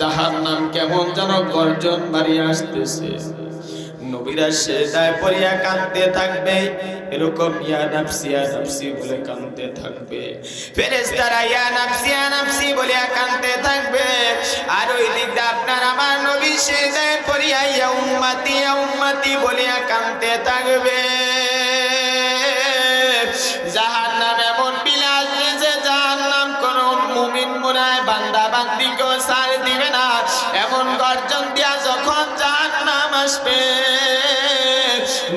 জাহান্নাম কেমন যেন গর্জন বাড়িয়ে আসতেছে। নবীরা সেজদায় পড়িয়া কাঁদতে থাকবে, এরকম ইয়া নাফসি বলে কাঁদতে থাকবে। ফেরেশতারা ইয়া নাফসি বলিয়া কাঁদতে থাকবে। আর ওই দিকটা আপনার আমার নবী সেজদায় পড়িয়া ইয়া উম্মতি বলিয়া কাঁদতে থাকবে। জাহান্নাম এমন বিলাস যে জাহান্নাম কোন মুমিন মুনায় বান্দা বান্দিকেও ছাড় দিবে না। এমন গর্জন দিয়া যখন জাহান্নাম আসবে,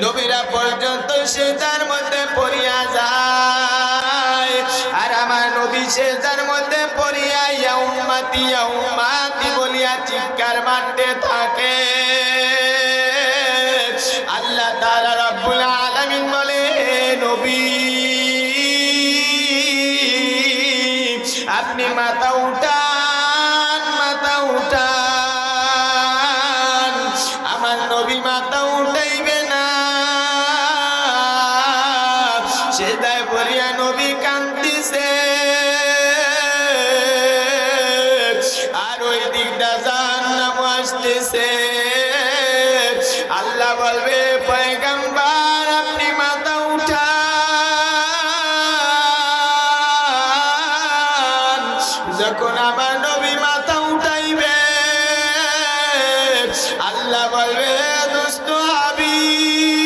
নবীরা পর্যন্ত সেজদার মধ্যে পড়িয়া যায়। আর আমার নবী সেজদার মধ্যে পড়িয়া ইয়া উম্মতি বলিয়া চিৎকার মারতে থাকে। আল্লাহ তাআলা রব্বুল আলামিন বলে, নবী আপনি মাথা উঠান, আমার নবী মাথা উঠাইবে না। সেজদায় পড়িয়া নবী কাঁদতেছে। আর ওই দিকটা জাহান্নাম আসতেছে। আল্লাহ বলবে, পয়গম্বর আপনি মাথা উঠান। যখন আমার নবী মাথা উঠাইবে, আল্লাহ বলবে, দোস্ত হাবিব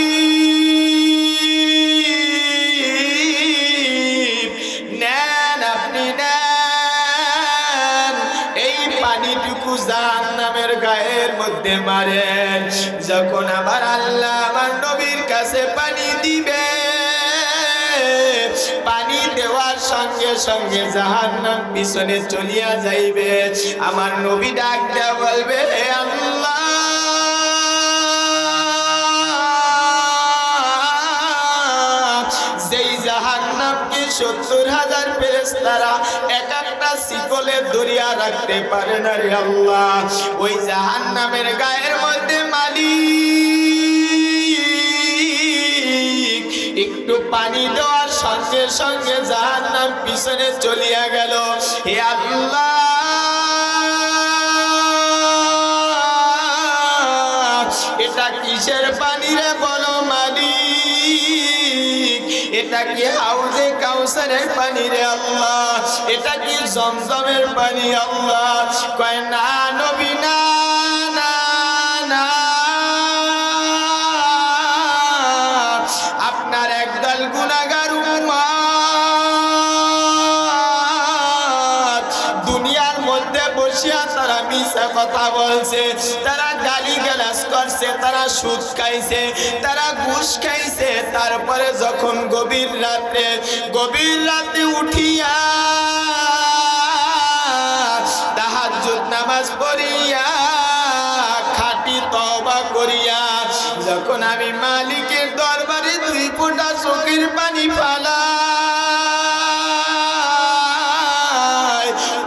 নেন, আপনি নেন, এই পানিটুকু জাহান্নামের গায়ের মধ্যে মারেন। যখন আবার আল্লাহ আমার নবীর কাছে পানি দিবে, পানি দেওয়ার সঙ্গে সঙ্গে জাহান্নাম পিছনে চলিয়া যাইবে। আমার নবী ডাক দেয়া বলবে, হে আল্লাহ, যেই জাহান্নামকে ৭০,০০০ ফেরেশতারা এক একটা শিকলে ধরিয়া রাখতে পারে না রে আল্লাহ, ওই জাহান্নামের গায়ের মধ্যে মালিক একটু পানি দেওয়ার সঙ্গে সঙ্গে জাহান্নাম পিছনে চলিয়া গেল। হে আল্লাহ, এটা কিসের পানি রে বলো মালিক? এটা কি হাউজে কাউসারের পানি রে আল্লাহ? এটা কি জমজমের পানি আল্লাহ? কয় না নবী, না না না, আপনার একদল গুনাহগার উম্মত দুনিয়ার মধ্যে বসিয়া তারা মিথ্যা কথা বলছে, তারা গালিগালাজ করছে, তারা সুদ খাইছে, তারা ঘুষ খাইছে। তারপরে যখন গভীর রাতে উঠিয়া তাহাজ্জুদ নামাজ পড়িয়া খাঁটি তওবা করিয়া যখন আমি মালিকের দরবারে 2 ফোঁটা চোখের পানি ফালাই,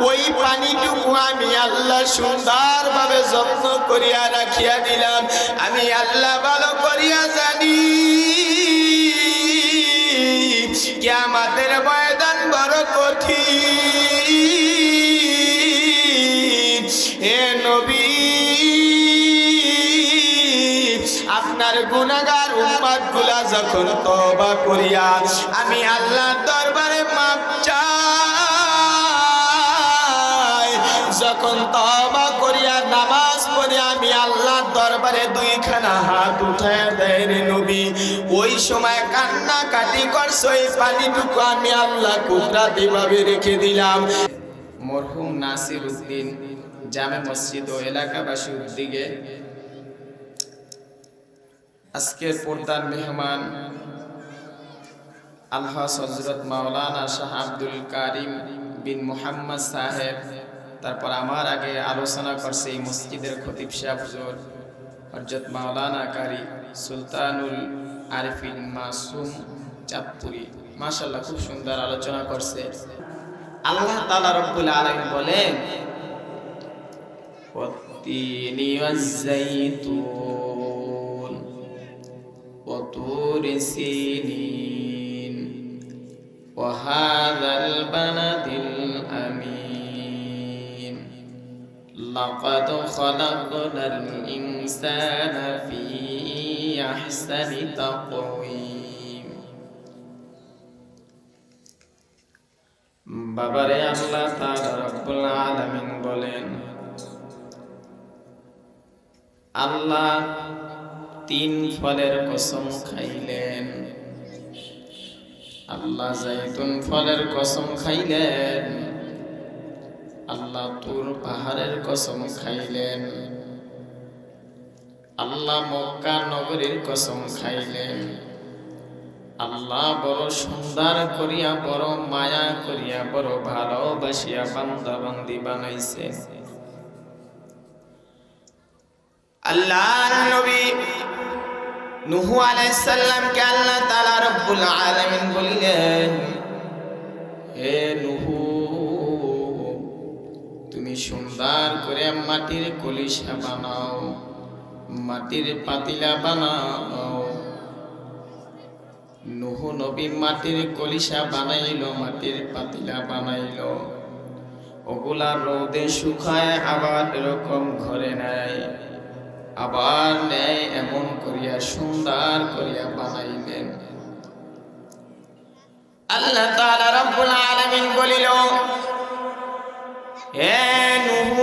ওই পানিটুকু আমি আল্লাহ সুন্দরভাবে যত্ন করিয়া রাখিয়া দিলাম। আমি আল্লাহ ভালো করিয়া জানি কিয়ামতের ময়দান বড় কঠিন। হে নবী, আপনার গুনাহগার উম্মতগুলা যখন তওবা করিয়া আমি আল্লাহর দরবারে মাপ চাই, যখন তওবা করিয়া নামাজ পড়ে আমি আল্লাহর দরবারে 2খানা হাত উঠায়া দেয় রে নবী, ওই সময় কান্নাকাটি করছে, ওই পানিটুকু আমি আল্লাহ কুদরতি ভাবে রেখে দিলাম। মরহুম নাসির উদ্দিন জামে মসজিদ ও এলাকাবাসী উদ্দিগে আজকের পর্দার মেহমান আলহাজ হযরত মাওলানা শাহ আব্দুল কারিম বিন মুহাম্মদ সাহেব, তারপর আমার আগে আলোচনা করছে এই মসজিদের খতিব সাহেব হুজুর হযরত মাওলানা কারি সুলতানুল আরিফিন মাসুম চাঁদপুরি। মাশাআল্লাহ, খুব সুন্দর আলোচনা করছে। আল্লাহ তাআলা রব্বুল আলামিন বলেন, ওয়াত্তিনি ওয়াজ-যাইতুন ওয়া তুরি সিনিন ওয়া হাযাল বালাদিল আমিন লাকাদ খালাকনাল ইনসানা ফি আহসানি তাকওয়িম। বাবারে আল্লাহ তাআলা রব্বুল আলামিন বলেন, আল্লাহ 3 ফলের কসম খাইলেন। আল্লাহ জাইতুন ফলের কসম খাইলেন, আল্লাহ তুর পাহাড়ের কসম খাইলেন, আল্লাহ মক্কা নগরীর কসম খাইলেন। আল্লাহ বড় সুন্দর করিয়া, বড় মায়া করিয়া, বড় ভালোবাসিয়া বান্দা বান্দি বানাইছে। আল্লাহর নবী নূহ আলাইহিস সালামকে আল্লাহ তাআলা রব্বুল আলামিন বলিলেন, হে নূহ, তুমি সুন্দর করে মাটির কলসা বানাও, মাটির পাতিলা বানাও। নূহ নবী মাটির কলসা বানাইল, মাটির পাতিলা বানাইল। ওগুলা রোদে শুকায় আবার এরকম ঘরে নাই, আবার নেয়, এমন করিয়া সুন্দর করিয়া বানাইলেন। আল্লাহ তাআলা রব্বুল আলামিন বলিল, হে নূহ,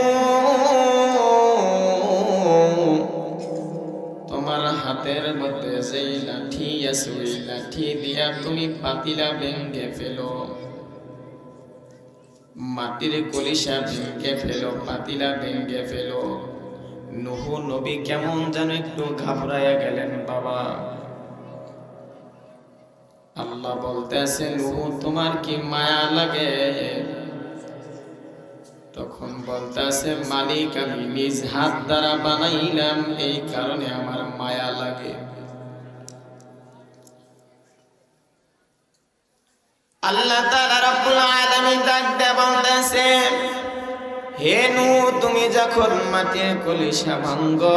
তোমার হাতের মধ্যে যেই লাঠি আছে, ওই লাঠি দিয়া তুমি পাতিলা ভেঙে ফেলো, মাটির কলসা ভেঙে ফেলো, পাতিলা ভেঙে ফেলো। নূহ নবী কেমন যেন একটু ঘাবড়াইয়া গেলেন। বাবা, আল্লাহ বলতেছে, নূহ তোমার কি মায়া লাগে? তখন বলতেছে, মালিক আমি নিজ হাত দ্বারা বানাইলাম, এই কারণে আমার মায়া লাগে। আল্লাহ তাআলা রব্বুল আলামিন ডাক দিয়ে বলতেছে, হে নূহ, তুমি যখন মাটির কলসা ভাঙো,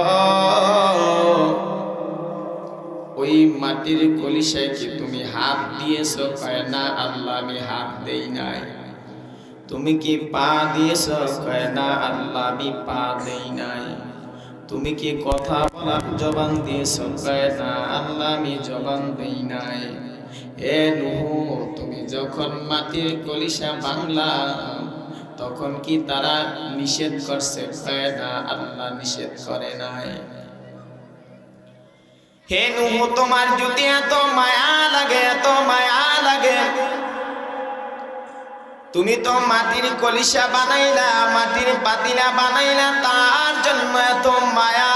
ওই মাটির কলসায় কি তুমি হাত দিয়েছো? কয় না আল্লাহ, আমি হাত দেই নাই। তুমি কি পা দিয়েছো? কয় না আল্লাহ, আমি পা দেই নাই। তুমি কি কথা বলার জবান দিয়েছো? কয় না আল্লাহ, আমি জবান দেই নাই। হে নূহ, তুমি যখন মাটির কলসা ভাঙলা, তখন কি তারা নিষেধ করছে? কয় না আল্লাহ, নিষেধ করে নাই। হে নূহ, তোমার যদি এত মায়া লাগে, এত মায়া লাগে, তুমি তো মাটির কলসা বানাইলা, মাটির পাতিলা বানাইলা, তার জন্য এত মায়া।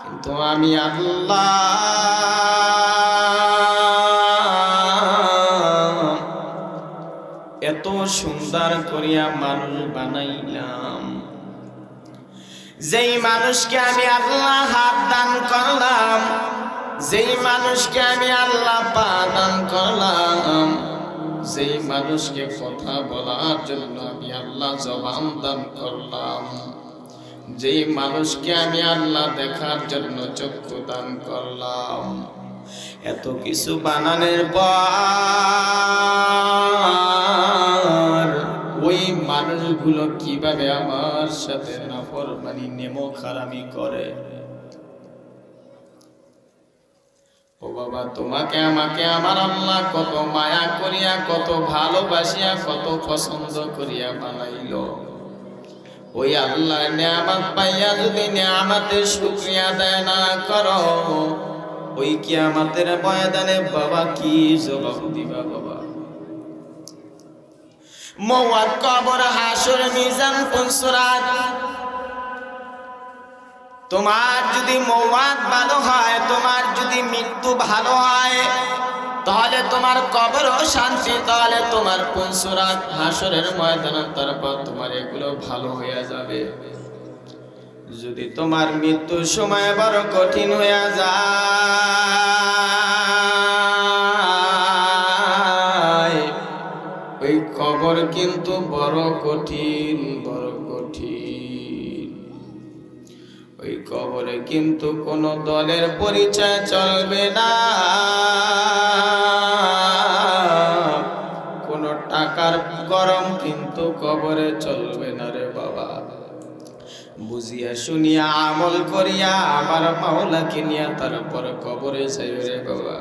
কিন্তু আমি আল্লাহ এত সুন্দর করিয়া মানুষ বানাইলাম, যেই মানুষকে আমি আল্লাহ হাত দান করলাম, যেই মানুষকে আমি আল্লাহ পা দান করলাম, যেই মানুষকে কথা বলার জন্য আমি আল্লাহ জবান দান করলাম, যেই মানুষকে আমি আল্লাহ দেখার জন্য চক্ষু দান করলাম, এত কিছু বানানোর পর ওই মানুষগুলো কিভাবে আমার সাথে নাফরমানি নেমখারামি করে? ও বাবা, তোমাকে আমাকে আমার আল্লাহ কত মায়া করিয়া, কত ভালোবাসিয়া, কত পছন্দ করিয়া বানাইলো। ওই আল্লাহর নিয়ামত পাইয়া যদি নিয়ামতের শুকরিয়া আদায় না করো, ওই কিয়ামতের ময়দানে বাবা কি জবাব দিবা? বাবা, মওয়াত, কবর, হাসর, মিজান, পুনসুরাত। তোমার যদি মওয়াত ভালো হয়, তোমার যদি মৃত্যু ভালো হয়, তাহলে তোমার কবরও শান্তি, তাহলে তোমার পুনসুরাত হাসরের ময়দানে তারপর তোমার এগুলো ভালো হয়ে যাবে। যদি তোমার মৃত্যুর সময় বড় কঠিন হয়ে যায়, ওই কবর কিন্তু বড় কঠিন, বড় কঠিন। ওই কবরে কিন্তু কোনো দলের পরিচয় চলবে না, কোনো টাকার গরম কিন্তু কবরে চলবে না রে বাবা। বুঝিয়া শুনিয়া আমল করিয়া আমার মাওলাকে নিয়া তারপর কবরে যাই রে বাবা।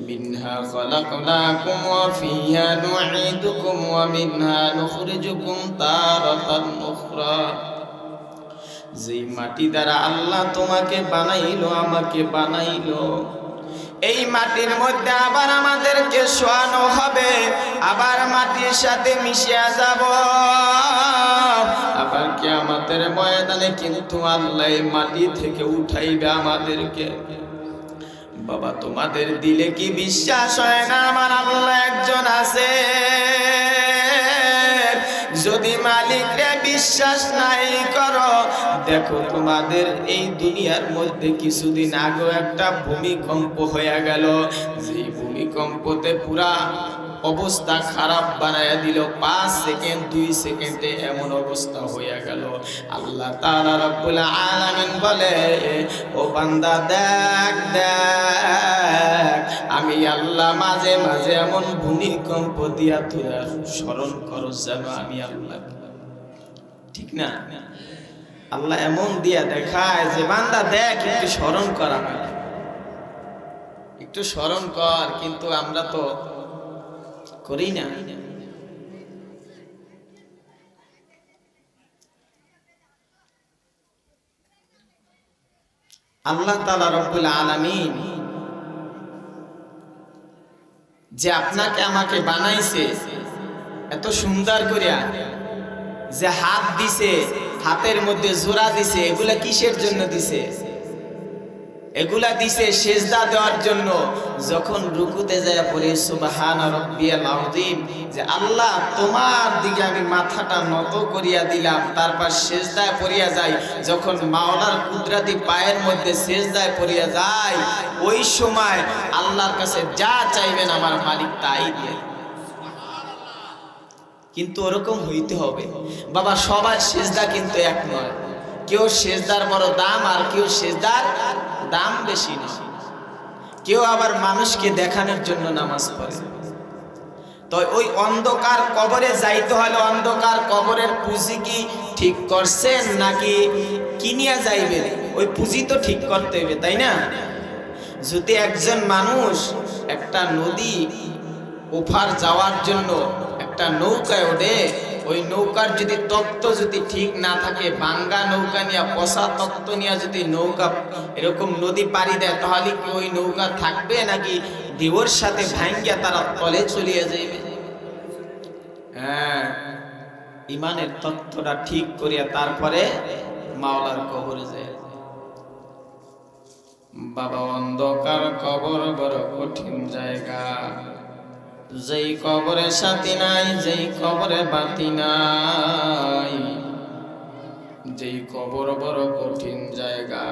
মিনহা খালাকনাকুম ওয়া ফিহা নুঈদুকুম ওয়া মিনহা নুখরিজুকুম তারাতান উখরা। যেই মাটি দ্বারা আল্লাহ তোমাকে বানাইলো, আমাকে বানাইলো, এই মাটির মধ্যে আবার আমাদেরকে শোয়ানো হবে, আবার মাটির সাথে মিশিয়া যাব, আবার কিয়ামতের ময়দানে কিন্তু আল্লাহ এই মাটি থেকে উঠাইবে আমাদেরকে। বাবা, তোমাদের দিলে কি বিশ্বাস হয় না আমার আল্লাহ একজন আছে? যদি মালিকরে বিশ্বাস নাই করো, দেখো তোমাদের এই দুনিয়ার মধ্যে কিছুদিন আগে একটা ভূমিকম্প হয়ে গেল, যে ভূমিকম্পতে পুরা অবস্থা খারাপ বানায়া দিল। 5 সেকেন্ড 2 সেকেন্ডে এমন অবস্থা হয়ে গেল। আল্লাহ তাআলা রব্বুল আলামিন বলে, ও বান্দা দেখ দেখ, আমি আল্লাহ মাঝে মাঝে এমন ভূমিকম্প দিয়া তোরা স্মরণ করো যেন আমি আল্লাহ। ঠিক না? আল্লাহ এমন দিয়া দেখায় যে বান্দা দেখ, একটু স্মরণ কর, আমাকে একটু স্মরণ কর, কিন্তু আমরা তো করি না। আল্লাহ তাআলা রব্বুল আলামিন যে আপনাকে আমাকে বানাইছে এত সুন্দর করিয়া, যে হাত দিছে, হাতের মধ্যে জোড়া দিছে, এগুলা কিসের জন্য দিছে? এগুলা দিছে সেজদা দেওয়ার জন্য। যখন রুকুতে যায় পড়ে সুবহানা রাব্বিয়াল আযীম, যে আল্লাহ তোমার দিকে আমি মাথাটা নত করিয়া দিলাম, তারপর সেজদায় পড়িয়া যাই। যখন মাওলার কুদরতি পায়ের মধ্যে সেজদায় পড়িয়া যায়, ওই সময় আল্লাহর কাছে যা চাইবেন আমার মালিক তাই দিয়ে। কিন্তু ওরকম হইতে হবে বাবা। সবার সেজদা কিন্তু এক নয়। কেউ সেজদার বড় দাম, আর কেউ সেজদার দাম বেশি না। কেউ আবার মানুষকে দেখানোর জন্য নামাজ পড়ে। তো ওই অন্ধকার কবরে যাইতে হলে অন্ধকার কবরের পুঁজি কি ঠিক করছেন নাকি কিনিয়া যাইবেন? ওই পুঁজি তো ঠিক করতে হবে, তাই না? যদি একজন মানুষ একটা নদী ওপার যাওয়ার জন্য একটা নৌকায় ওঠে, ওই নৌকার যদি তত্ত্ব যদি ঠিক না থাকে, ভাঙ্গা নৌকা নিয়ে, পচা তত্ত্ব নিয়ে যদি নৌকা এরকম নদী পাড়ি দেয়, তাহলে কি ওই নৌকা থাকবে নাকি ঢেউর সাথে ভাঙ্গিয়া তারা তলে চলিয়ে যাইবে? হ্যাঁ, ইমানের তত্ত্বটা ঠিক করিয়া তারপরে মাওলার কবরে যায়। বাবা, অন্ধকার কবর বড় কঠিন জায়গা। যেই কবরে সাথী নাই, যেই কবরে বাতি নাই, যেই কবর বড় কঠিন জায়গা।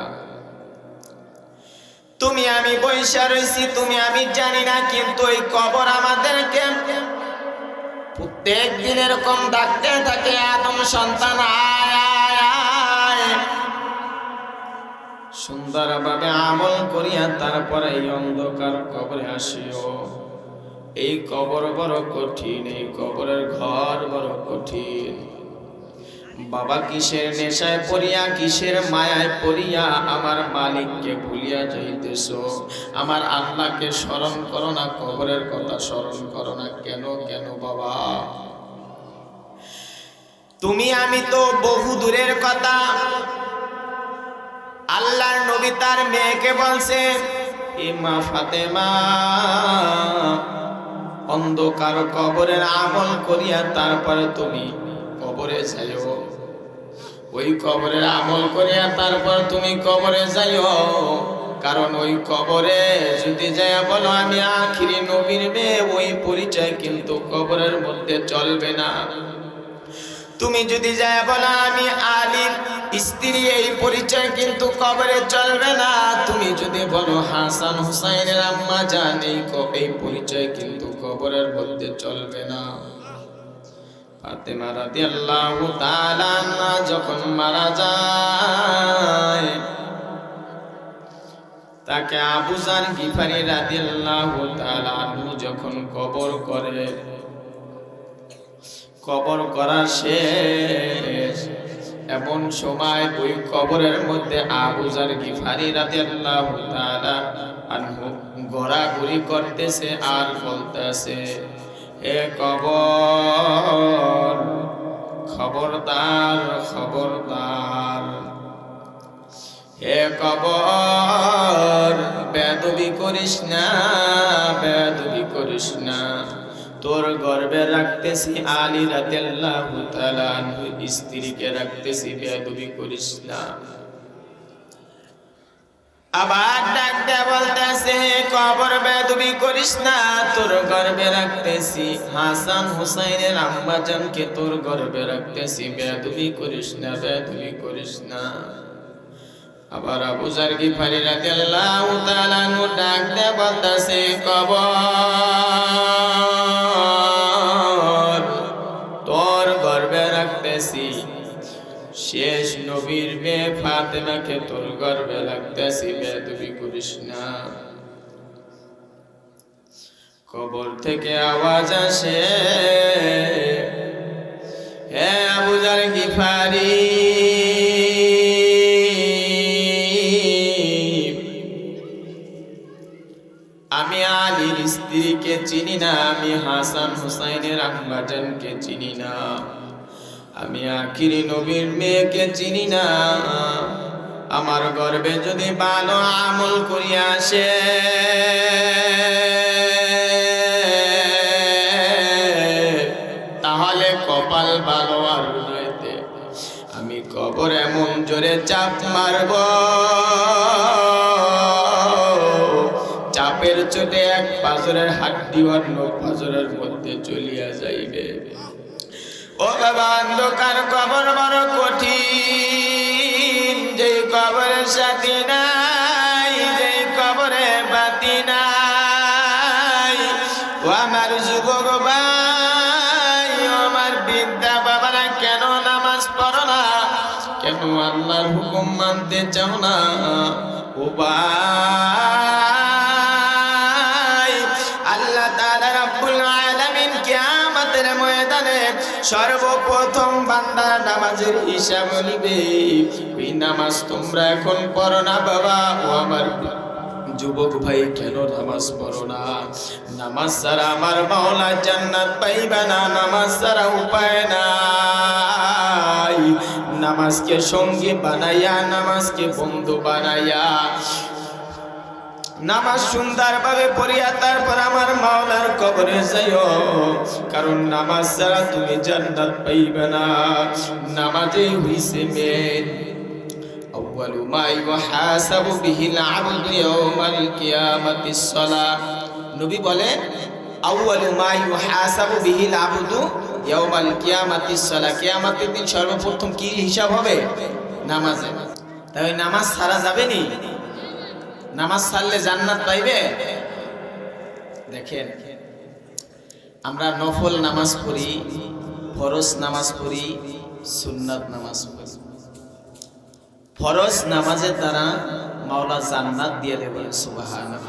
তুমি আমি বৈশা রইছি, তুমি আমি জানি না, কিন্তু এই কবর আমাদেরকে প্রত্যেক দিন এরকম ডাকতে থাকে, আদম সন্তান আয় আয় আয়। সুন্দরভাবে আমল করিয়া তারপরে এই অন্ধকার কবরে আসিও। এই কবর বড় কঠিন, এই কবরের ঘর বড় কঠিন। বাবা, কিসের নেশায় পড়িয়া, কিসের মায়ায় পড়িয়া আমার মালিককে ভুলিয়া যাইতেছো? আমার আল্লাহকে স্মরণ করো না, কবরের কথা স্মরণ করো না। কেন কেন বাবা? তুমি আমি তো বহু দূরের কথা। আল্লাহর নবী তার মেয়েকে বলছে, মা ফাতেমা, অন্ধকার কবরের আমল করিয়া তারপরে তুমি কবরে যাইও। ওই কবরের আমল করিয়া তারপর তুমি কবরে যাইও। কারণ ওই কবরে যদি যাইয়া বলো আমি আখিরি নবীর মেয়ে, ওই পরিচয় কিন্তু কবরের মধ্যে চলবে না। তুমি যদি যাইয়া বলো আমি আলীর স্ত্রী, এই পরিচয় কিন্তু কবরে চলবে না। তুমি যদি বলো হাসান হুসাইনের আম্মা জান, এই পরিচয় কিন্তু কবরের মধ্যে চলবে না। ফাতেমা রাদিয়াল্লাহু তাআলা আনহা যখন মারা যায়, তাকে আবু যার গিফারি রাদিয়াল্লাহু তাআলা আনহু যখন কবর করে, কবর করা শেষ। এমন সময় ওই কবরের মধ্যে আবু যার গিফারি রাদিয়াল্লাহু তাআলা আনহু ঘোরাঘুরি করতেছে আর বলতেছে, হে কবর, খবরদার খবরদার, হে কবর, বেয়াদবি করিস না, বেয়াদবি করিস না। তোর গর্বে রাখতেছি আলী রাদিয়াল্লাহু তাআলা আনহু স্ত্রীকে রাখতেছি, বেয়াদবি করিস না। আবার ডাক দেয়া বলতেছে, কবর বেয়াদবি করিস না, তোর গর্বে রাখতেছি হাসান হুসাইনের আম্মাজানকে, তোর গর্বে রাখতেছি, বেয়াদবি করিস না, বেয়াদবি করিস না। আবার আবু যার গিফারি রাদিয়াল্লাহু তাআলা আনহু ডাক দেয়া বলতেছে, কবর, তোর গর্বে রাখতেছি শেষ নবীর মেয়ে ফাতেমাকে, তোর গর্বে রাখতেছি, বেয়াদবি করিস না। কবর থেকে আওয়াজ আসে, হে আবু যার গিফারি, আমি আলীর স্ত্রীকে চিনি না, আমি হাসান হুসাইনের আম্মাজানকে চিনি না, আমি আখিরি নবীর মেয়েকে চিনি না। আমার গর্বে যদি ভালো আমল করিয়া আসে, তাহলে কপাল ভালো, আর নয়তে আমি কবর এমন জোরে চাপ মারব, চাপের চোটে এক পাঁজরের হাড্ডি অন্য পাঁজরের মধ্যে চলিয়া যাইবে। ও বাবা, অন্ধকার কবর বড় কঠিন, যেই কবরের সাথী নাই, যেই কবরে বাতি নাই। ও আমার যুবক ভাই, ও আমার বিদ্যা বাবারা, কেন নামাজ পড়ো না, কেন আল্লাহর হুকুম মানতে চাও না? ও ভাই, আল্লাহ তাআলা রাব্বুল আলামিন কিয়ামতের ময়দানে সর্বপ্রথম বান্দার নামাজের হিসাব নিবে। ওই নামাজ তোমরা এখন পড়ো না বাবা। ও আমার যুবক ভাই, কেন নামাজ পড়ো না? নামাজ ছাড়া আমার মাওলা জান্নাত পাইবে না, নামাজ ছাড়া উপায় নাই। নামাজকে সঙ্গী বানাইয়া, নামাজকে বন্ধু বানাইয়া, নামাজ সুন্দরভাবে পড়িয়া তারপর আমার মাওলার কবরে যাইও, কারণ নামাজ ছাড়া তুমি জান্নাত পাইবে না। নামাজে হইছে মেন। আউয়ালু মা ইউহাসাবু বিহিল আবদু ইয়াউমাল কিয়ামাতিস সালাহ। নবী বলেন, আউয়ালু মা ইউহাসাবু বিহিল আবদু ইয়াউমাল কিয়ামাতিস সালাহ। কিয়ামতের দিন সর্বপ্রথম কি হিসাব হবে? নামাজে। তাই নামাজ ছাড়া যাবে নি? নামাজ ছাড়লে জান্নাত পাইবে? দেখেন, আমরা নফল নামাজ পড়ি, ফরজ নামাজ পড়ি, সুন্নাত নামাজ পড়ি। ফরজ নামাজের দ্বারা মাওলা জান্নাত দিয়ে দেবেন, সুবহানাল্লাহ।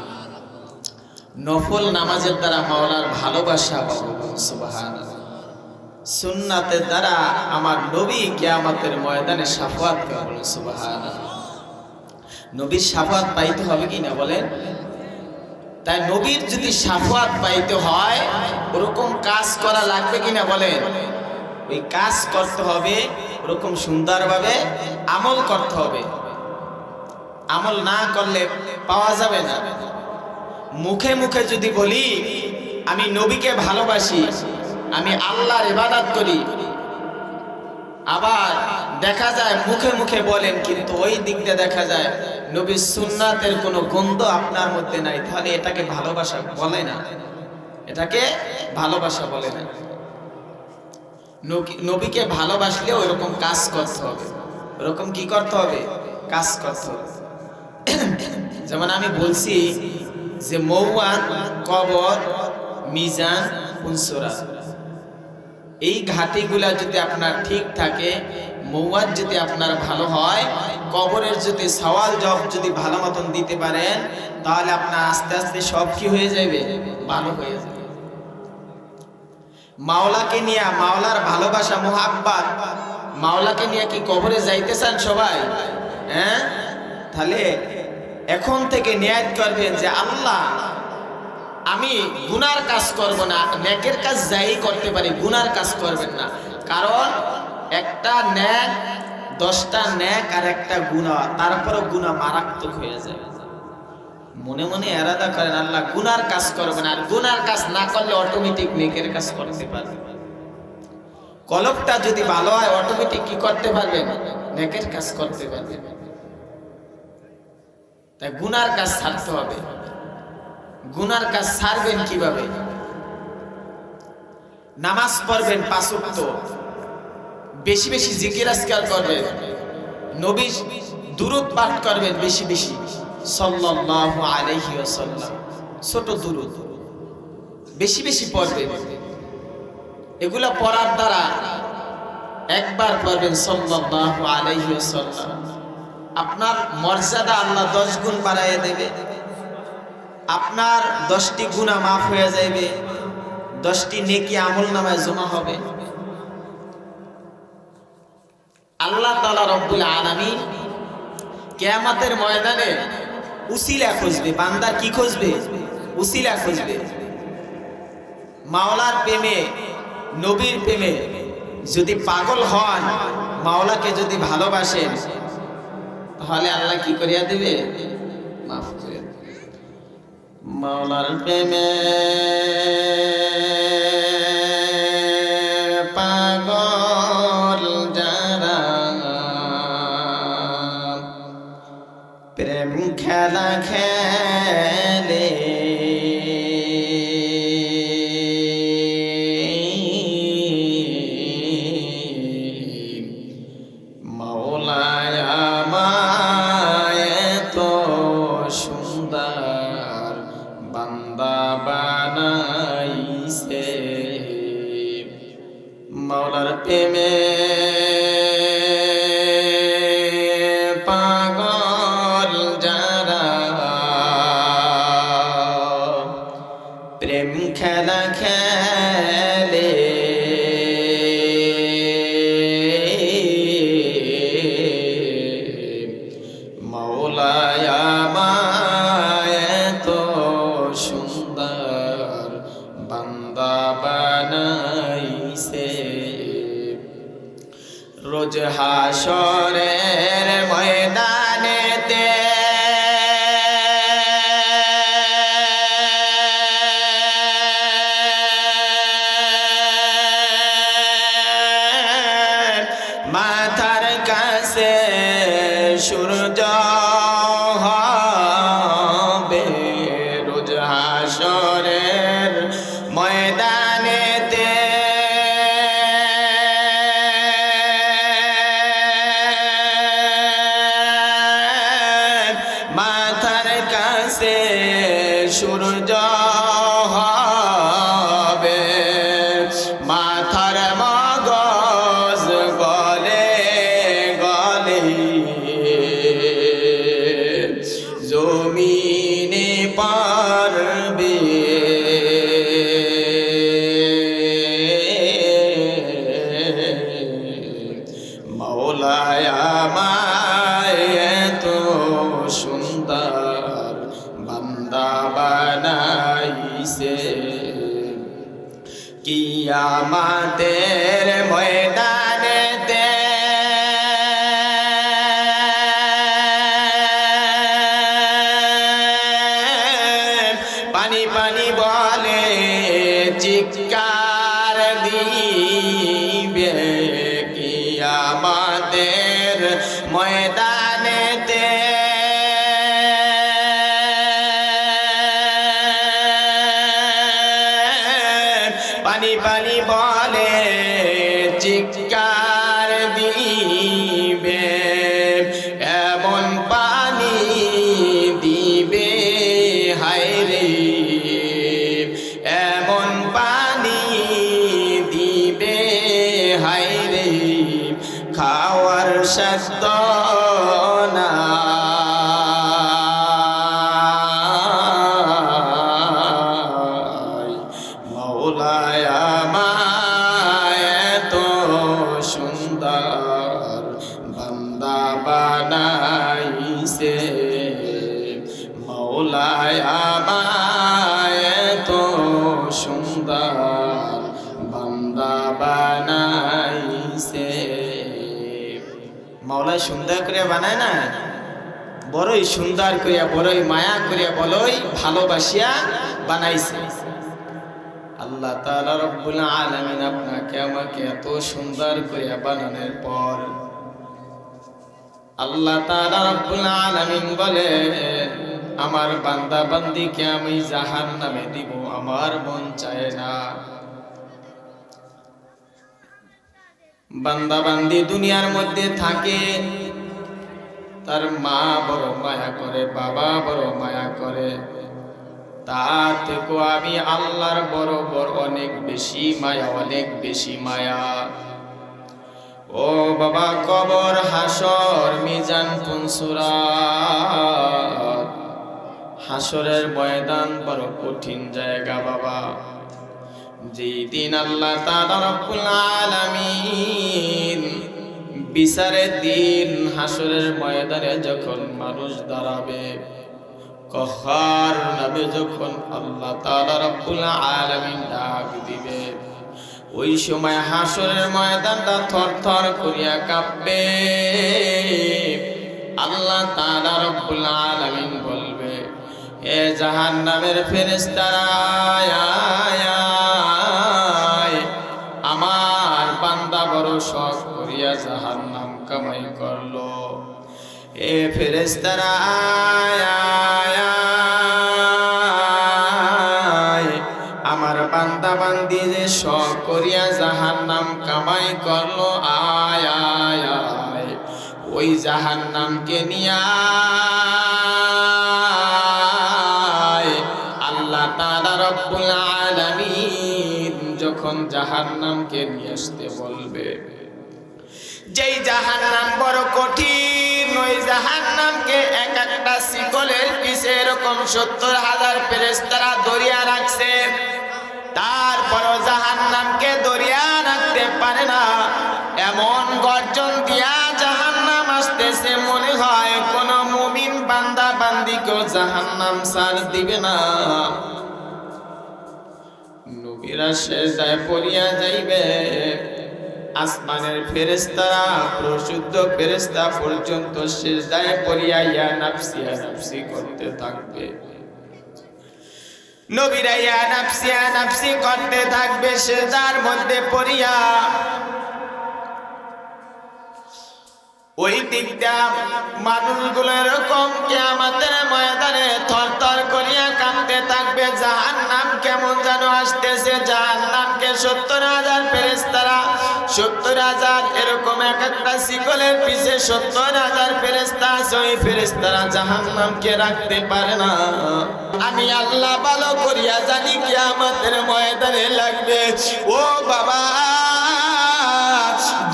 নফল নামাজের দ্বারা মাওলার ভালোবাসা পাবো, সুবহানাল্লাহ। সুন্নাতের দ্বারা আমার নবী কিয়ামতের ময়দানে শাফাআত পাবেন, সুবহানাল্লাহ। নবীর শাফাআত পাইতে হবে কি না বলেন? তাই নবীর যদি শাফাআত পাইতে হয়, ওরকম কাজ করা লাগবে কিনা বলেন? ওই কাজ করতে হবে, ওরকম সুন্দরভাবে আমল করতে হবে। আমল না করলে পাওয়া যাবে না। মুখে মুখে যদি বলি আমি নবীকে ভালোবাসি, আমি আল্লাহর ইবাদত করি, আবার দেখা যায় মুখে মুখে বলেন, কিন্তু ওই দিকটা দেখা যায় নবীর সুন্নাতের কোনো গন্ধ আপনার মধ্যে নাই, তাহলে এটাকে ভালোবাসা বলে না, এটাকে ভালোবাসা বলে না। নবীকে ভালোবাসলে ওইরকম কাজ করতে হবে। ওরকম কি করতে হবে? কাজ করতে হবে। যেমন আমি বলছি যে মৌয়ান, কবর, মিজান, পুনসুরা, এই ঘাটিগুলা যদি আপনার ঠিক থাকে, মৌয়াদ যদি আপনার ভালো হয়, কবরের যদি সওয়াল জবাব যদি ভালো মতন দিতে পারেন, তাহলে আপনার আস্তে আস্তে সব কি হয়ে যাবে? ভালো হয়ে যাবে। মাওলাকে নিয়ে, মাওলার ভালোবাসা মুহাব্বত, মাওলাকে নিয়ে কি কবরে যাইতে চান সবাই? হ্যাঁ, তাহলে এখন থেকে নিয়ত করবেন যে আল্লাহ আমি গুনার কাজ করব না, নেকের কাজ যাই করতে পারি, গুনার কাজ করবেন না। কারণ একটা নেক, 10টা নেক আর একটা গুনাহ, তারপরও গুনাহ মারাত্মক হয়ে যায়। মনে মনে এরাদা করেন আল্লাহ গুনার কাজ করবেন, আর গুনার কাজ না করলে অটোমেটিক নেকের কাজ করতে পারবেন। কলবটা যদি ভালো হয় অটোমেটিক কি করতে পারবেন? নেকের কাজ করতে পারবেন। তাই গুনার কাজ ছাড়তে হবে। গুনার কাজ ছাড়বেন কিভাবে? নামাজ পড়বেন 5 ওয়াক্ত, বেশি বেশি জিকির আজকার করবেন, নবী দুরূদ পাঠ করবেন বেশি বেশি, সাল্লাল্লাহু আলাইহি ওয়াসাল্লাম, ছোট দুরূদ বেশি বেশি পড়বেন। এগুলা পড়ার দ্বারা একবার পড়বেন সাল্লাল্লাহু আলাইহি ওয়াসাল্লাম, আপনার মর্যাদা আল্লাহ 10 গুণ বাড়ায় দেবে। আপনার 10টি গুনাহ মাফ হয়ে যাবে, 10টি নেকি আমলনামায় জমা হবে। আল্লাহ তাআলা রব্বুল আলামিন কিয়ামতের ময়দানে উসিলা খুঁজবে। বান্দা কি খুঁজবে? উসিলা খুঁজবে। মাওলার প্রেমে, নবীর প্রেমে যদি পাগল হন, মাওলাকে যদি ভালোবাসেন, তাহলে আল্লাহ কি করিয়া দেবে? মাফ করে দেবে। মাওলার প্রেমে পাগল যারা, প্রেম খেলা খেলে, মাওলায় আমায় তো সুন্দর বান্দা বানাইছে। মাওলার প্রেমে পাগল যারা, প্রেম খেলা খেলে, মাওলায় আমায় তো সুন্দর বান্দা বানাইছে। রোজ হাসরের ময়দানেতে মাথার কাছে সূর্য হবে। রোজ হাসরের ময়দানেতে মাথার কাছে সূর্য হবে। মাথার মগজ গলে গলে জমিনে পারবে। মাওলায় আমায় তো সুন্দর বান্দা বানাইছে। কিয়ামতের ময়দানেতে পানি পানি বলে চিৎকার দিবে। কিয়ামতের ময়দানেতে পানি পানি বলে চিৎকার দিবে। এমন পানি দিবে হায়রে, এমন পানি দিবে হায়রে, খাওয়ার সাধ্য নাই। মাওলায় আমার বান্দা বানাইছে মাওলায় আমায় তো সুন্দর বান্দা বানাইছে। মাওলায় সুন্দর করে বানায় না, বড়ই সুন্দর করিয়া বড়ই মায়া করিয়া বড়ই ভালোবাসিয়া বানাইছে। আল্লাহ তাআলা রব্বুল আলামিন আপনাকে আমাকে এত সুন্দর করিয়া বানানোর পর আল্লাহ তাআলা রব্বুল আলামিন বলে আমার বান্দা বান্দীকে আমি জাহান্নামে দিব, আমার মন চায় না। বান্দা বান্দি দুনিয়ার মধ্যে থাকে, তার মা বড় মায়া করে, বাবা বড় মায়া করে, তার থেকেও আমি আল্লাহর বড় বড় অনেক বেশি মায়া, অনেক বেশি মায়া। ও বাবা, কবর, হাসর, মিজান, পুনসুরাত, হাসরের ময়দান বড় কঠিন জায়গা বাবা। যেই দিন আল্লাহ তাআলা রব্বুল আলামিন বিচারের দিন হাসরের ময়দানে যখন মানুষ দাঁড়াবে, কহার নামে যখন আল্লাহ তাআলা রব্বুল আলামিন ডাক দিবে, ওই সময় হাসরের ময়দানটা থরথর করিয়া কাঁপবে। আল্লাহ তাআলা রব্বুল আলামিন বলবে, এ জাহান্নামের ফেরেশতারা, আমার বান্দা বড় শখ করিয়া জাহান্নাম কামাই করলো। এ ফেরেশতারা, আমার বান্দা বান্দি যে শখ করিয়া জাহান্নাম কামাই করলো, আয় আয় আয়, ওই জাহান্নামকে নিয়া আল্লাহ তাআলা রব্বুল আলামিন যখন জাহান্নামকে নিয়ে আসতে বলবে, যেই জাহান্নাম বড় কঠিন, ওই জাহান্নামকে এক একটা শিকলের পিছে এরকম 70,000 ফেরেশতারা ধরিয়া রাখছে, তারপরও জাহান্নামকে ধরিয়া রাখতে পারে না। এমন গর্জন দিয়া জাহান্নাম আসতেছে, মনে হয় কোন মুমিন বান্দা বান্দিকেও জাহান্নাম ছাড় দিবে না। নবীরা সেজদায় পড়িয়া যাইবে, আসমানের ফেরেশতারা, প্রশুদ্ধ ফেরেশতা পর্যন্ত সিজদায় পড়িয়া ইয়া নাফসি ইয়া নাফসি করতে থাকবে। নবীরা ইয়া নাফসি ইয়া নাফসি করতে থাকবে সিজদার মধ্যে পড়িয়া। ওই দিকটা মানুষগুলো এরকম কিয়ামতের ময়দানে থরথর করিয়া কাঁপতে থাকবে। জাহান্নাম কেমন যেন আসতেছে, জাহান্নামকে 70,000 ফেরেশতারা, 70,000 এরকম এক একটা শিকলের পিছে 70,000 ফেরেশতা আছে, ওই ফেরেশতারা জাহান্নামকে রাখতে পারে না। আমি আল্লাহ ভালো করিয়া জানি কিয়ামতের ময়দানে লাগবে। ও বাবা,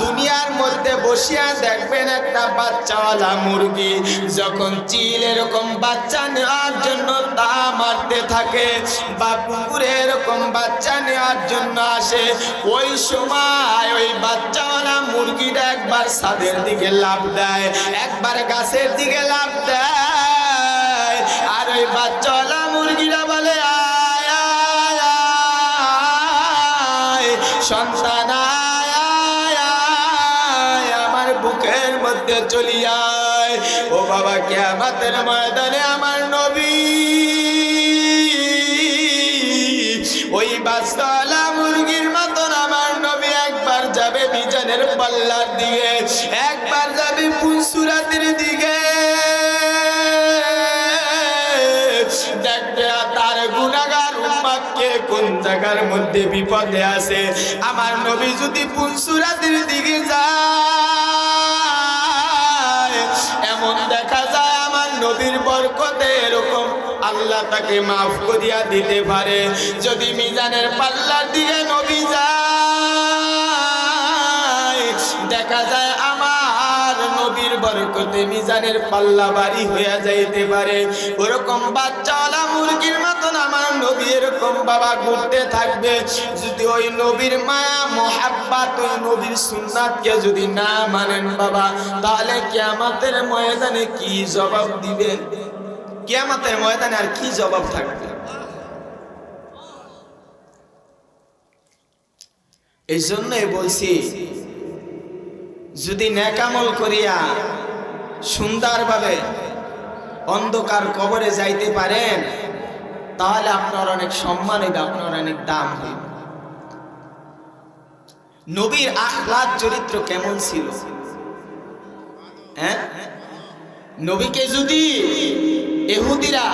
দুনিয়ার মধ্যে বসিয়া দেখবেন একটা বাচ্চাওয়ালা মুরগি যখন চিল এরকম বাচ্চা নেওয়ার জন্য তা মারতে থাকে, বা কুকুরে এরকম বাচ্চা নেওয়ার জন্য আসে, ওই সময় ওই বাচ্চাওয়ালা মুরগিটা একবার ছাদের দিকে লাফ দেয়, একবার গাছের দিকে লাফ দেয়, আর ওই বাচ্চাওয়ালা মুরগিটা বলে, আয় আয় আয় সন্তান, বুকের মধ্যে চলিয়ায়। ও বাবা, কিয়ামতের ময়দানে আমার নবী ওই বাচ্চাওয়ালা মুরগির মতন আমার নবী একবার যাবে মিজানের পাল্লার দিকে, একবার যাবে পুনসুরাতের দিকে, দেখবে তার গুনাহগার উম্মতকে কোন জায়গার মধ্যে বিপদে আছে। আমার নবী যদি পুনসুরাতের দিকে যায়, এমন দেখা যায় আমার নবীর বরকতে এরকম আল্লাহ তাকে মাফ করিয়া দিতে পারে। যদি মিজানের পাল্লার দিকে নবী যায়, দেখা যায় আমার নবীর বরকত পার করতে মিজানের পাল্লা ভারী হয়ে যাইতে পারে। ওরকম বাচ্চাওয়ালা মুরগির মতন আমার নবী এরকম বাবা ঘুরতে থাকবে। যদি ওই নবীর মায়া মোহাব্বত, ওই নবীর সুন্নাতকে যদি না মানেন বাবা, তাহলে কিয়ামতের ময়দানে কি জবাব দিবেন? কিয়ামতের ময়দানে আর কি জবাব থাকবে? এই জন্যই বলছি, যদি নেকামল করিয়া সুন্দরভাবে অন্ধকার কবরে যাইতে পারেন, তাহলে আপনার অনেক সম্মান হইবে, আপনার অনেক দাম হইবে। নবীর আখলাক চরিত্র কেমন ছিল? হ্যাঁ, নবীকে যদি ইহুদিরা,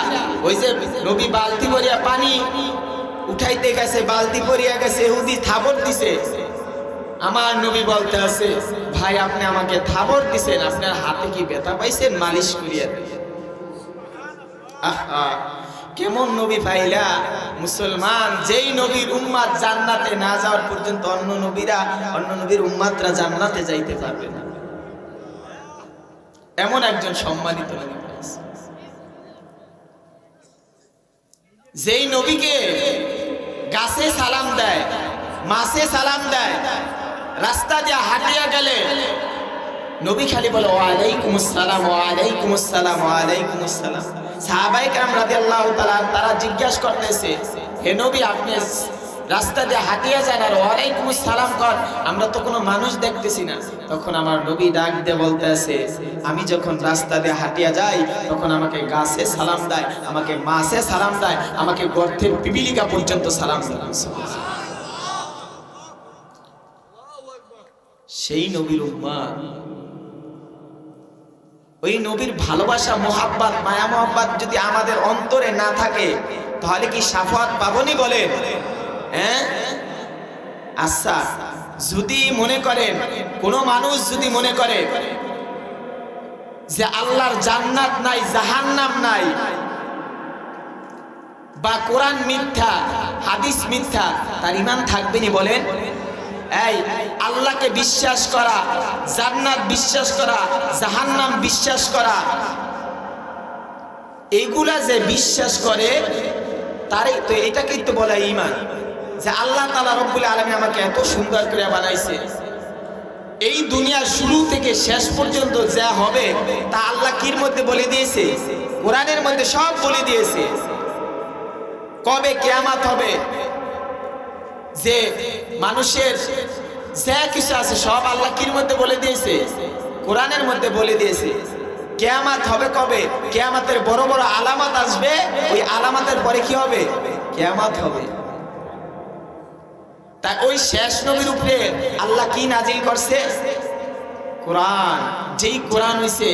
ওই যে নবী বালতি ভরিয়া পানি উঠাইতে গেছে, বালতি ভরিয়া গেছে, ইহুদি থাবর দিছে, আমার নবী বলতে আছে, ভাই আপনি আমাকে থাবর দিছেন, আপনার হাতে কি ব্যথা পাইছেন? মালিশ করিয়া দেন। আহা, কেমন নবী পাইলা মুসলমান, যেই নবীর উম্মাত জান্নাতে না যাওয়ার পর্যন্ত অন্য নবীর উম্মাতরা জান্নাতে যাইতে পারবে না। এমন একজন সম্মানিত নবী পাইছে, যেই নবীকে গাছে সালাম দেয়, মাছে সালাম দেয়, রাস্তা দিয়ে হাঁটিয়া গেলে নবী খালি বলে ওয়ালাইকুমুস সালাম, ওয়ালাইকুমুস সালাম, ওয়ালাইকুমুস সালাম। সাহাবায়ে কেরাম রাদিয়াল্লাহু তাআলা তারা জিজ্ঞাসা করতেছে, হে নবী আপনি রাস্তা দিয়ে হাঁটিয়া যান আর ওয়ালাইকুমুস সালাম কর, আমরা তো কোনো মানুষ দেখতেছি না। তখন আমার নবী ডাক দিয়ে বলতেছে, আমি যখন রাস্তা দিয়ে হাঁটিয়া যাই তখন আমাকে গাছে সালাম দেয়, আমাকে মাছে সালাম দেয়, আমাকে গর্তের পিপিলিকা পর্যন্ত সালাম দেয়। সেই নবীর উম্মত, ওই নবীর ভালোবাসা, মোহাব্বত, মায়া মোহাব্বত যদি আমাদের অন্তরে না থাকে, তাহলে কি শাফাত পাবনি বলেন? হ্যাঁ, আচ্ছা, যদি মনে করেন, কোন মানুষ যদি মনে করে যে আল্লাহর জান্নাত নাই, জাহান্নাম নাই, বা কোরআন মিথ্যা, হাদিস মিথ্যা, তার ঈমান থাকবে নি বলেন? এই আল্লাহকে বিশ্বাস করা, জান্নাত বিশ্বাস করা, জাহান্নাম বিশ্বাস করা, এগুলা যে বিশ্বাস করে তারই তো, এটাকেই তো বলে ঈমান। যে আল্লাহ তাআলা রব্বুল আলামিন আমাকে এত সুন্দর করে বানাইছে, এই দুনিয়ার শুরু থেকে শেষ পর্যন্ত যা হবে তা আল্লাহ কির মধ্যে বলে দিয়েছে? কোরআনের মধ্যে সব বলে দিয়েছে। কবে কিয়ামত হবে, যে মানুষের যা কিছু আছে সব আল্লাহ কির মধ্যে বলে দিয়েছে? কোরআনের মধ্যে বলে দিয়েছে। কিয়ামত হবে কবে? কিয়ামতের বড় বড় আলামত আসবে, ওই আলামতের পরে কি হবে? কিয়ামত হবে। তাই ওই শেষ নবীর উপরে আল্লাহ কি নাজিল করছে? কোরআন। যেই কোরআন হইছে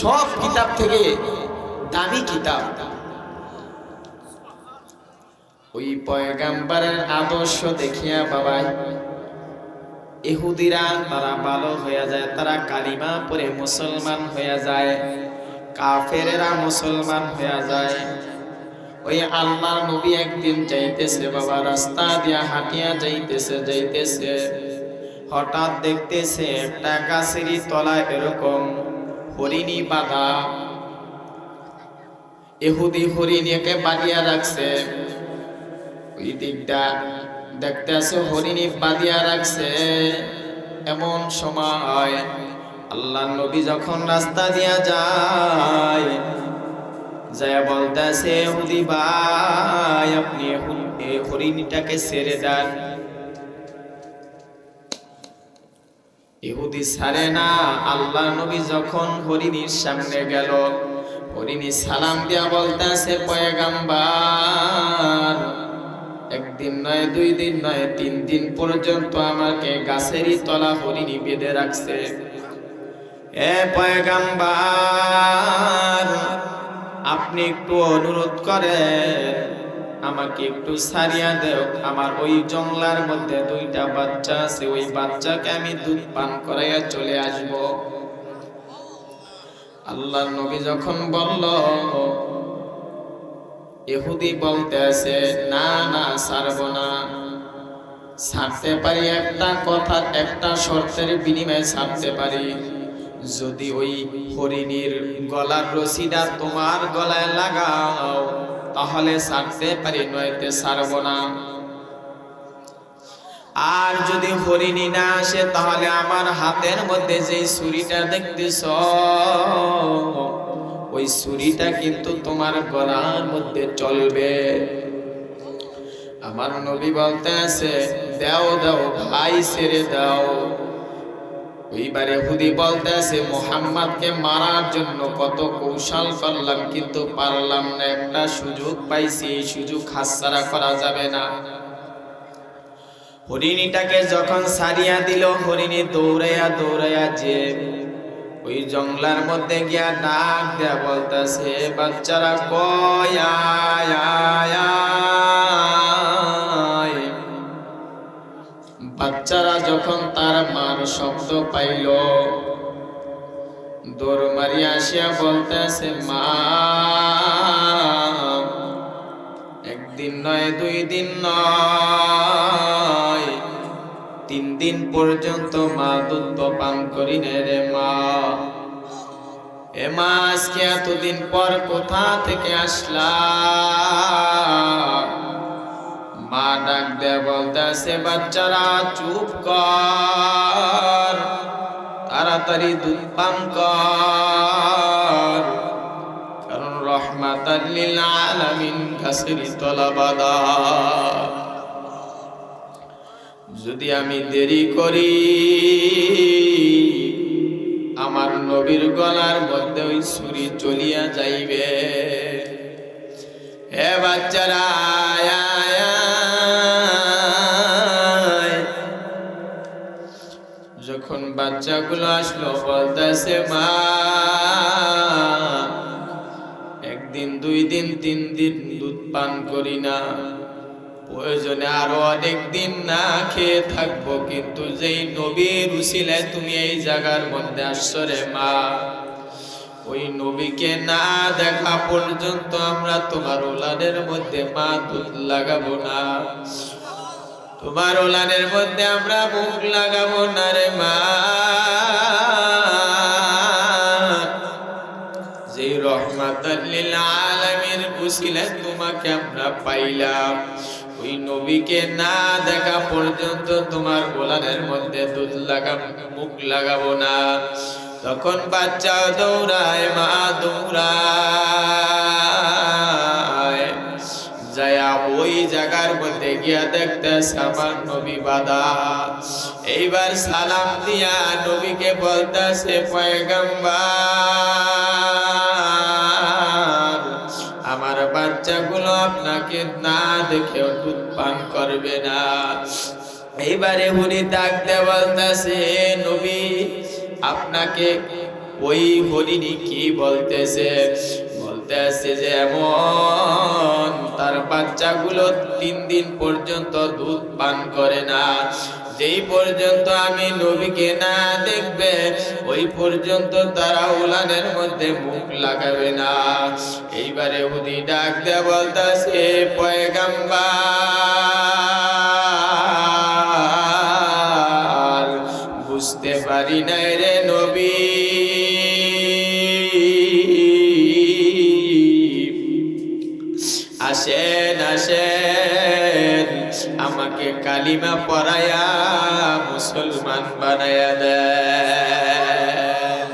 সব কিতাব থেকে দামি কিতাব। ওই পয়গাম্বরের আদর্শ দেখিয়া বাবা ইহুদিরা তারা ভালো হয়ে যায়, তারা কালিমা পড়ে মুসলমান হয়ে যায়, কাফেরেরা মুসলমান হয়ে যায়। ওই আল্লাহর নবী একদিন যাইতেছে বাবা, রাস্তা দিয়া হাঁটিয়া যাইতেছে, হঠাৎ দেখতেছে একটা গাছেরই তলায় এরকম হরিণী বাঁধা। ইহুদি হরিণীকে বাঁধিয়া রাখছে, ওই দিকটা দেখতেছে হরিণী বাঁধিয়া রাখছে। এমন সময় আল্লাহর নবী যখন রাস্তা দিয়া যায় বলতেছে, ইহুদি ভাই আপনি হরিণীটাকে ছেড়ে দেন। ইহুদি ছাড়ে না। আল্লাহর নবী যখন হরিণীর সামনে গেল, হরিণী সালাম দিয়া বলতেছে, পয়গাম্বর একদিন নয়, 2 দিন নয়, 3 দিন পর্যন্ত আমাকে গাছেরই তলা হরিণী বেঁধে রাখছে। এ পয়গাম্বর আপনি একটু অনুরোধ করেন, আমাকে একটু ছাড়িয়া দেও। আমার ওই জঙ্গলার মধ্যে 2টা বাচ্চা আছে, ওই বাচ্চাকে আমি দুধ পান করাইয়া চলে আসব। আল্লাহর নবী যখন বলল, ইহুদি বলতে আছে, না না ছাড়ব না, ছাড়তে পারি একটা কথা, একটা শর্তের বিনিময়ে ছাড়তে পারি। যদি ওই হরিণীর গলার রশিটা তোমার গলায় লাগাও তাহলে ছাড়তে পারি, নয়তো ছাড়ব না। আর যদি হরিণী না আসে তাহলে আমার হাতের মধ্যে যে ছুরিটা দেখতেছ ওই ছুরিটা কিন্তু তোমার গলার মধ্যে চলবে। আমার নবী বলতে আছে দাও দাও ভাই, ছেড়ে দাও। ওইবারে হুদি বলতে আছে মুহাম্মদকে মারার জন্য কত কৌশল করলাম কিন্তু পারলাম না, একটা সুযোগ পাইছি, এই সুযোগ হাতছাড়া করা যাবে না। হরিণীটাকে যখন ছাড়িয়া দিল, হরিণী দৌড়াইয়া দৌড়াইয়া যে ওই জঙ্গলার মধ্যে গিয়া ডাক দেয়া বলতেছে বাচ্চারা কয় আয় আয় আয়। বাচ্চারা যখন তার মার শব্দ পাইল দৌড় মারিয়া আসিয়া বলতেছে মা, একদিন নয়, 2 দিন নয়, 3 দিন পর্যন্ত মা দুধ পান করি নে রে মা। এ মা, আজকে এতদিন পর কোথা থেকে আসলা? মা ডাক দেয়া বলতেছে বাচ্চারা চুপ কর, তাড়াতাড়ি দুধ পান কর, কারণ রহমাতাল লিল আলামিন কাসরি তলাবাদা। যদি আমি দেরি করি আমার নবীর গলার মধ্যে ওই ছুরি চলিয়া যাইবে। হে বাচ্চারা আয় আয় আয়। যখন বাচ্চাগুলো আসলো বলতেছে মা, 1 দিন 2 দিন 3 দিন দুধ পান করি না, প্রয়োজনে আরো অনেক দিন না খেয়ে থাকবো, কিন্তু যেই নবীর উসিলায় তুমি এই জায়গার মধ্যে আসছো রে মা, ওই নবীকে না দেখা পর্যন্ত আমরা তোমার ওলানের মধ্যে মা দুধ লাগাবো না, তোমার ওলানের মধ্যে আমরা মুখ লাগাবো না রে মা। যে রহমাতাল লিল আলামিন উসিলায় তোমাকে আমরা পাইলাম, ওই নবীকে না দেখা পর্যন্ত তোমার ওলানের মধ্যে দুধ লাগাবো, মুখ লাগাবো না। তখন বাচ্চা দৌড়ায়, মা দৌড়ায়, যায়া ওই জায়গার মধ্যে গিয়া দেখতেছে আমার নবী বাদা। এইবার সালাম দিয়া নবীকে বলতেছে পয়গম্বর, আমার বাচ্চাগুলো আপনাকে না দেখে দুধ পান করবে না। এইবারে উনি ডাকতে বলতেছে নবী, আপনাকে ওই হরিণী কি বলতেছে? বলতেছে যে এমন তার বাচ্চাগুলো 3 দিন পর্যন্ত দুধ পান করে না, যেই পর্যন্ত আমি নবীকে না দেখবে ওই পর্যন্ত তারা উলানের মধ্যে মুখ লাগাবে না। এইবারে উনি ডাক দিয়ে বলতেছে পয়গম্বর, বুঝতে পারি নাই রে নবী, আসেন আসেন আমাকে কালিমা পড়ায়া মুসলমান বানায়া দেন।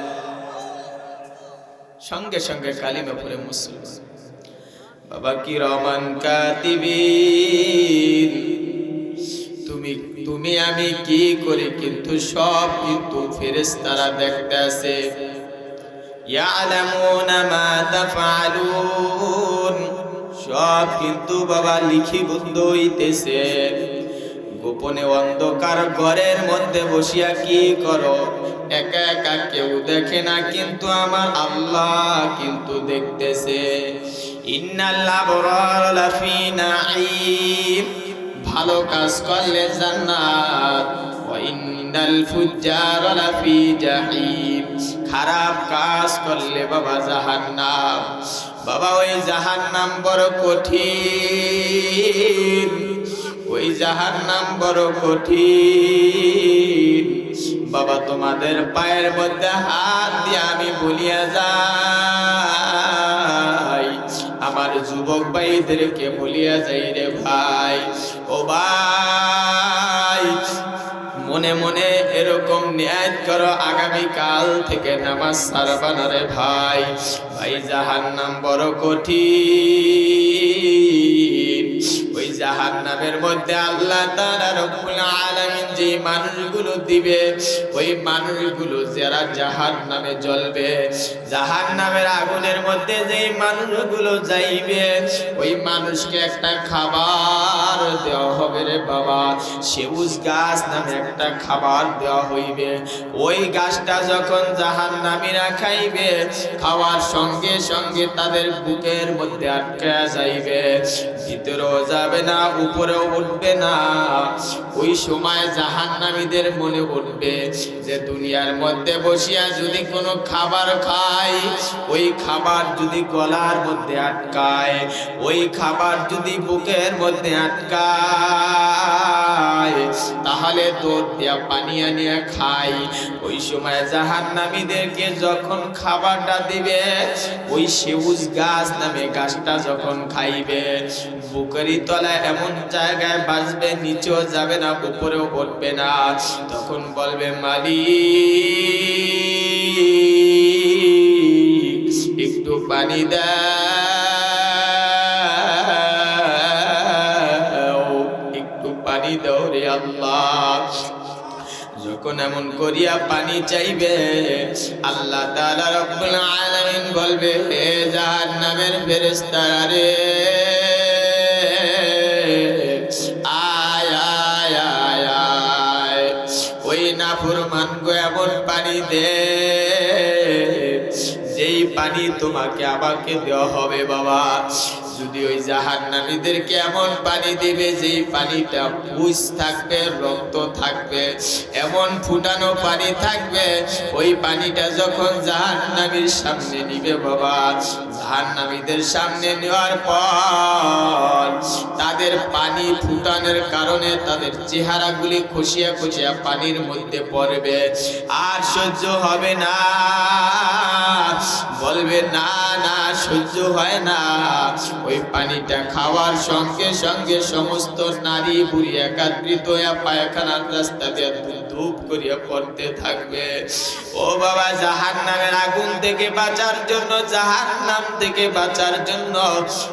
সঙ্গে সঙ্গে কালিমা পড়ে মুসলমান। বাবা কি রহমান কাতিবিন, তুমি আমি কি করি কিন্তু সব কিন্তু ফেরেশতারা দেখতে আছে। ইয়ালামুনা মা তাফআলুন, সব কিন্তু বাবা লিখিবদ্ধ হইতেছে। গোপনে অন্ধকার ঘরের মধ্যে বসিয়া কি করো একা একা কেউ দেখে না, কিন্তু আমার আল্লাহ কিন্তু দেখতেছে। ইন্নাল আবরার লাফি নাঈম, ভালো কাজ করলে জান্নাত, ওয়া ইন্নাল ফুজ্জার লাফি জাহিম, খারাপ কাজ করলে বাবা জাহান্নাম। বাবা ওই জাহান্নাম বড় কঠিন, ওই জাহান্নাম বড় কঠিন। বাবা তোমাদের পায়ের মধ্যে হাত দিয়ে আমি বলিয়া যাই, আমার যুবক ভাইদেরকে বলিয়া যাই রে ভাই, ও ভাই মনে মনে এরকম নিয়ত করো আগামী কাল থেকে নামাজ ছাড়বা না রে ভাই। ভাই জাহান্নাম বড় কঠিন, ওই জাহান্নামের মধ্যে আল্লাহ তাআলা রব্বুল আলামিন যে মানুষগুলো দিবে, ওই মানুষগুলো যারা জাহান্নামে জ্বলবে, জাহান্নামের আগুনের মধ্যে যে মানুষগুলো যাইবে, ওই মানুষকে একটা খাবার দেওয়া হবে রে বাবা। সবুজ গাছ নামে একটা খাবার দেওয়া হইবে। ওই গাছটা যখন জাহান্নামীরা খাইবে, খাওয়ার সঙ্গে সঙ্গে তাদের বুকের মধ্যে আটকে যাইবে, ভিতরেও যাবে না, উপরেও উঠবে না। ওই সময় জাহান্নামীদের মনে উঠবে যে দুনিয়ার মধ্যে বসিয়া যদি কোনো খাবার খাই, ওই খাবার যদি গলার মধ্যে আটকায়, ওই খাবার যদি বুকের মধ্যে আটকায়, তাহলে দৌড় দিয়া পানি আনিয়া খাই। ওই সময় জাহান্নামীদেরকে যখন খাবারটা দিবে, ওই সবুজ গাছ নামে গাছটা যখন খাইবে, বুকেরই তলায় এমন জায়গায় বাজবে, নিচেও যাবে না, উপরেও উঠবে না। তখন বলবে মালিক একটু পানি দাও, একটু পানি দাও রে আল্লাহ। যখন এমন করিয়া পানি চাইবে, আল্লাহ তাআলা রব্বুল আলামিন বলবে হে জাহান্নামের ফেরেশতারা রে, আয় আয় আয় আয়, ওই নাফরমানকে এমন পানি দে যেই পানি তোমাকে আমাকে দেওয়া হবে বাবা। যদি ওই জাহান্নামীদেরকে এমন পানি দিবে যেই পানিটা পুষ থাকবে, রক্ত থাকবে, এমন ফুটানো পানি থাকবে, ওই পানিটা যখন জাহান্নামীর সামনে নিবে বাবা, জাহান্নামীদের সামনে নেওয়ার পর তাদের পানি ফুটানোর কারণে তাদের চেহারাগুলি খসিয়া খসিয়া পানির মধ্যে পড়বে, আর সহ্য হবে না, বলবে না না সহ্য হয় না। ওই পানিটা খাওয়ার সঙ্গে সঙ্গে সমস্ত নারী বুড়ি একত্রিত হয়ে পায়খানার রাস্তা দিয়ে ধূপ করিয়া পড়তে থাকবে। ও বাবা, জাহান্নামের আগুন থেকে বাঁচার জন্য, জাহান্নাম থেকে বাঁচার জন্য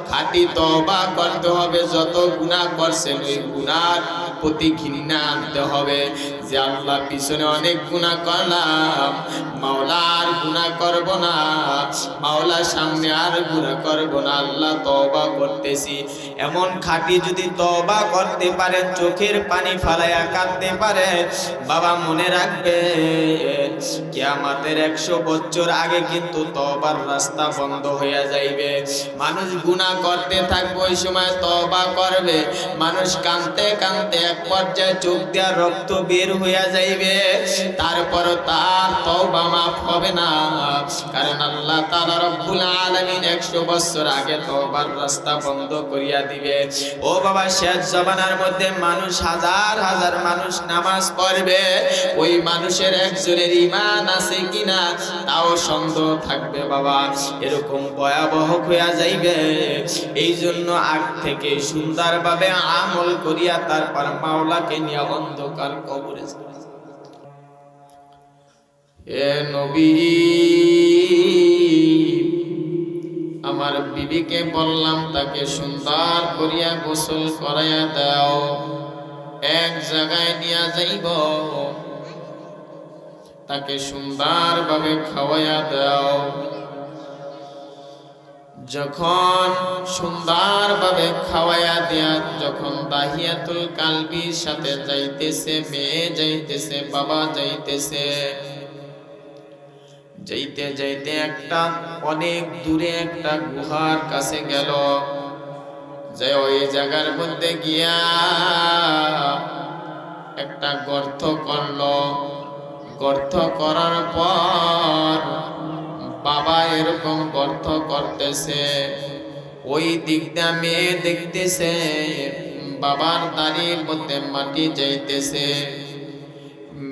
খাঁটি তওবা করতে হবে। যত গুনাহ করছেন ওই গুনার প্রতি ঘৃণা আনতে হবে যে আল্লাহ পিছনে অনেক গুনাহ করলাম, মাওলা আর গুনাহ করব না, মাওলার সামনে আর গুনাহ করব না, আল্লাহ তওবা করতেছি। এমন খাঁটি যদি তওবা করতে পারে, চোখের পানি ফালাইয়া কাঁদতে পারে, বাবা মনে রাখবে কিয়ামতের 100 বছর আগে কিন্তু তওবার রাস্তা বন্ধ হয়ে যাইবে। মানুষ গুনাহ করতে থাকবে, ওই সময় তওবা করবে, মানুষ কাঁদতে কাঁদতে এক পর্যায়ে চোখ দিয়ে রক্ত বের হইয়া যাইবে, তারপর তার তওবা মাফ হবে না। কারণ আল্লাহ তাআলা রব্বুল আলামিন 100 বছর আগে তওবার রাস্তা বন্ধ করিয়া দিবে। ও বাবা, শেষ জমানার মধ্যে মানুষ হাজার হাজার মানুষ নামাজ পড়বে, ওই মানুষের একজনের ঈমান আছে কিনা তাও সন্দেহ থাকবে বাবা। এরকম ভয়াবহ হইয়া যাইবে। এই জন্য আগ থেকে সুন্দরভাবে আমল করিয়া তারপর মাওলাকে নিয়ে অন্ধকার কবরে এ নবী, আমার বিবিকে বললাম তাকে সুন্দর করিয়া গোসল করাইয়া দাও, এক জায়গায় নিয়ে যাইব, তাকে সুন্দরভাবে খাওয়াইয়া দাও। যখন সুন্দরভাবে খাওয়াইয়া দেয়া, যখন তাহিয়াতুল কালবির সাথে যাইতেছে, মেয়ে যাইতেছে, বাবা যাইতেছে, যাইতে যাইতে একটা অনেক দূরে একটা গুহার কাছে গেল, যে ওই জায়গার মধ্যে গিয়া একটা গর্ত করলো। গর্ত করার পর বাবা এরকম গর্ত করতেছে, ওই দিকটা মেয়ে দেখতেছে, বাবার দাড়ির মধ্যে মাটি যাইতেছে।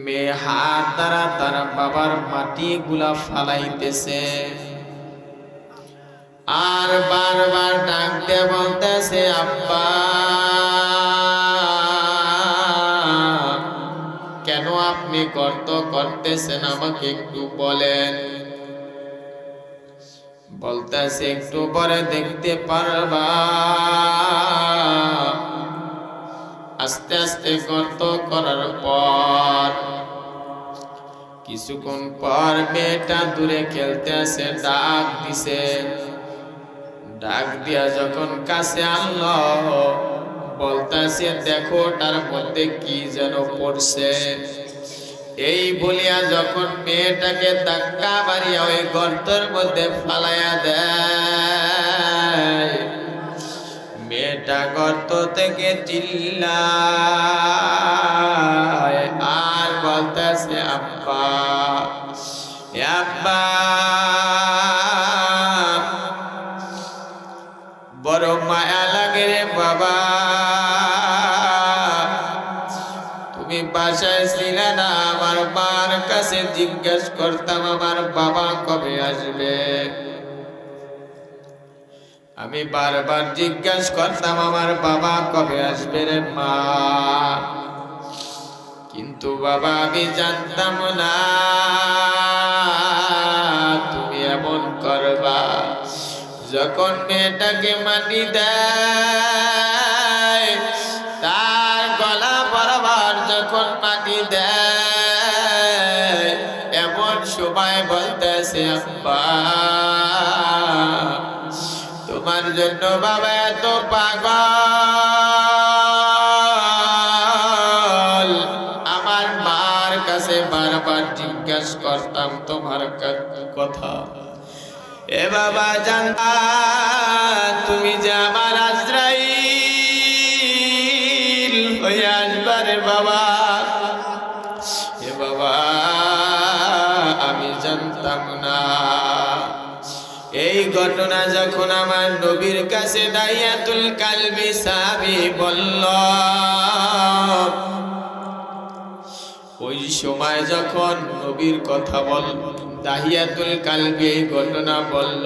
মেয়ে হাত দ্বারা তার বাবার মাটিগুলা ফালাইতেছে আর বারবার ডাক দিয়ে বলতেছে, আব্বা কেন আপনি গর্ত করতেছেন, আমাকে একটু বলেন। বলতেছে, একটু পরে দেখতে পারবা। আস্তে আস্তে গর্ত করার পর কিছুক্ষণ পর মেয়েটা দূরে খেলতে আসে, ডাক দিছে। ডাক দিয়া যখন কাছে আনলো, বলতেছে, দেখো তার মধ্যে কি যেন পড়ছে। এই বলিয়া যখন মেয়েটাকে ধাক্কা মারিয়া ওই গর্তের মধ্যে ফালাইয়া দেয়, মেয়েটা গর্ত থেকে চিল্লায় আর বলতেছে, আব্বা আব্বা। বড় মায়া লাগে রে বাবা, তুমি বাসায় ছিলে না, আমার মার কাছে জিজ্ঞেস করতাম আমার বাবা কবে আসবে। আমি বারবার জিজ্ঞেস করতাম আমার বাবা কবে আসবে রে মা, কিন্তু বাবা আমি জানতাম না তুমি এমন করবা। যখন মেয়েটাকে মাটি দেয়, তার গলা বরাবর যখন মাটি দেয়, এমন সময় বলতেছে, আব্বা তোমার জন্য বাবা এত পাগল, আমার মার কাছে বারবার জিজ্ঞেস করতাম তোমার কথা। এ বাবা জানতা তুমি যে আমার আজরাইল হয়ে আসবারে বাবা। এ বাবা আমি জানতাম না। এই ঘটনা যখন আমার নবীর কাছে দাইয়াতুল কালবি সাহাবী বলল, ওই সময় যখন নবীর কথা বল দাহিয়াতুল কালবি এই ঘটনা বলল,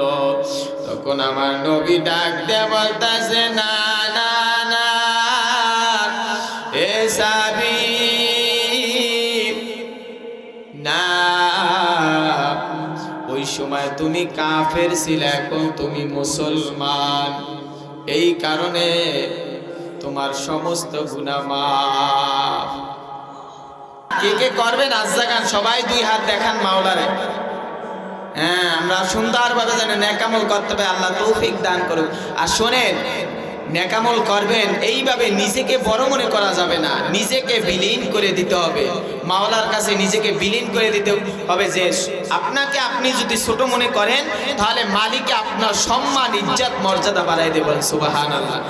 তখন আমার নবী ডাক দিয়ে বলতেছে, না না না এ সাহাবী না, ওই সময় তুমি কাফের ছিলে, এখন তুমি মুসলমান, এই কারণে তোমার সমস্ত গুনাহ মাফ। কে কে করবেন আজ্জাগান সবাই দুই হাত দেখান মাওলারে। হ্যাঁ, আমরা সুন্দরভাবে জানি নেকামল করতে হবে, আল্লাহ তৌফিক দান করুক। আর শোনেন, নেকামল করবেন এইভাবে, নিজেকে বড় মনে করা যাবে না, নিজেকে বিলীন করে দিতে হবে মাওলার কাছে, নিজেকে বিলীন করে দিতে হবে যে আপনাকে আপনি যদি ছোট মনে করেন, তাহলে মালিক আপনার সম্মান ইজ্জত মর্যাদা বাড়াই দেবেন। সুবহানাল্লাহ।